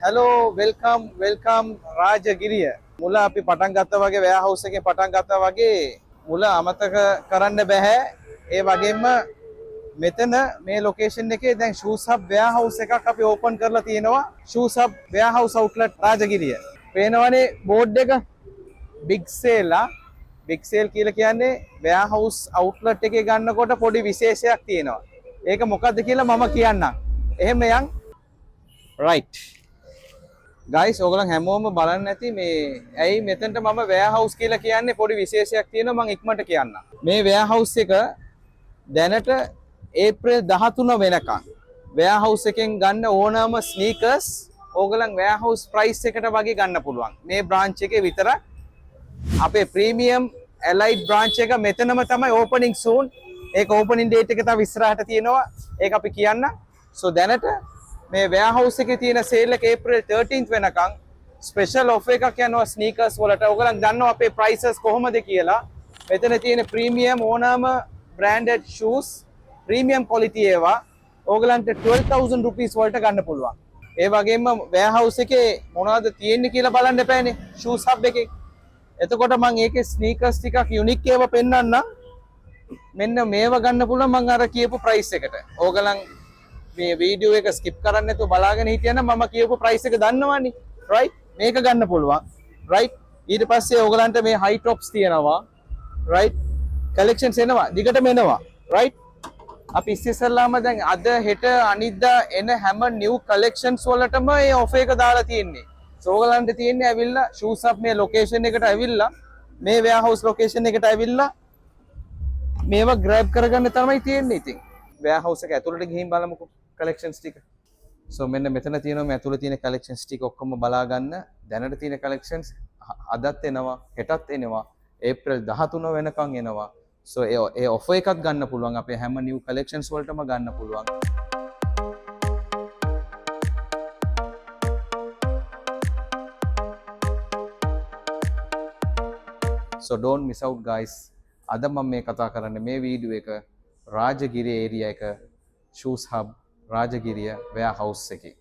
Hello, welcome Rajagiriya. මුල අපි පටන් ගත්තා වගේ වෙයා හවුස් එකේ පටන් ගත්තා වගේ මුල අමතක කරන්න බෑ. ඒ වගේම මෙතන මේ ලොකේෂන් එකේ දැන් shoes hub වෙයා හවුස් එකක් අපි ඕපන් කරලා තියෙනවා. shoes hub warehouse outlet Rajagiriya. පේනවනේ බෝඩ් එක big sale big sale කියලා කියන්නේ වෙයා හවුස් outlet එකේ ගන්නකොට පොඩි විශේෂයක් තියෙනවා. ඒක මොකද්ද කියලා මම කියන්නම්. එහෙම යන් right. ගයිස් ඕගොල්ලන් හැමෝම බලන්න ඇති මේ ඇයි මෙතනට මම වෙයාහවුස් කියලා කියන්නේ පොඩි විශේෂයක් තියෙනවා මම ඉක්මනට කියන්නම්. මේ වෙයාහවුස් එක දැනට ඒප්‍රිල් 13 වෙනකන් වෙයාහවුස් එකෙන් ගන්න ඕනම ස්නීකර්ස් ඕගොල්ලන් වෙයාහවුස් ප්‍රයිස් එකට වගේ ගන්න පුළුවන්. මේ බ්‍රාන්ච් එකේ විතර අපේ ප්‍රීමියම් ඇලයිඩ් බ්‍රාන්ච් එක මෙතනම තමයි ඕපනින් සූන්. ඒක ඕපනින් ඩේට් එක තව ඉස්සරහට තියෙනවා. ඒක අපි කියන්න. සෝ දැනට මේ වෙයාහවුස් එකේ තියෙන සේල් එක ඒප්‍රිල් 13th වෙනකන් ස්පෙෂල් ඔෆර් එකක් යනවා ස්නීකර්ස් වලට. ඔයගොල්ලන් දන්නවා අපේ ප්‍රයිසස් කොහොමද කියලා. මෙතන තියෙන ප්‍රීමියම් ඕනම බ්‍රෑන්ඩඩ් ෂූස් ප්‍රීමියම් ක්වොලිටි ඒවා ඔයගලන්ට 12000 රුපීස් වලට ගන්න පුළුවන්. ඒ වගේම වෙයාහවුස් එකේ මොනවද තියෙන්නේ කියලා බලන්න එපානේ ෂූස් හබ් එකේ. එතකොට මම ඒකේ ස්නීකර්ස් ටිකක් යුනික් ඒවා පෙන්වන්නම්. මෙන්න මේව ගන්න පුළුවන් මම අර කියපු ප්‍රයිස් එකට. ඕගලන් මේ වීඩියෝ එක ස්කිප් කරන්න නැතුව බලාගෙන හිටියනම් මම කියපු ප්‍රයිස් එක දන්නවනේ රයිට් මේක ගන්න පුළුවන් රයිට් ඊට පස්සේ ඕගලන්ට මේ හයි টොප්ස් තියෙනවා රයිට් කලෙක්ෂන්ස් එනවා දිගටම එනවා රයිට් අපි ඉස්සෙල්ලාම දැන් අද හෙට අනිද්දා එන හැම නිව් කලෙක්ෂන්ස් වලටම මේ ඔෆර් එක දාලා තියෙන්නේ සෝ ඕගලන්ට තියෙන්නේ ඇවිල්ලා ෂූස් අප් මේ ලොකේෂන් එකට ඇවිල්ලා මේ වෙයාහවුස් ලොකේෂන් එකට ඇවිල්ලා මේවා ග්‍රැබ් කරගන්න තමයි තියෙන්නේ ඉතින් වෙයාහවුස් එක ඇතුළට ගිහින් බලමුකෝ collections ටික. So මෙන්න මෙතන තියෙනවා මේ ඇතුළේ තියෙන collections ටික ඔක්කොම බලා ගන්න. දැනට තියෙන collections අදත් එනවා, හෙටත් එනවා, ඒප්‍රිල් 13 වෙනකන් එනවා. So ඒ offer එකක් ගන්න පුළුවන්. අපේ හැම new collections වලටම ගන්න පුළුවන්. So don't miss out guys. අද මම මේ කතා කරන්නේ මේ වීඩියෝ එක රාජගිරිය ඒරියා එක shoes hub රාජගිරිය වෙයාහවුස් එකේ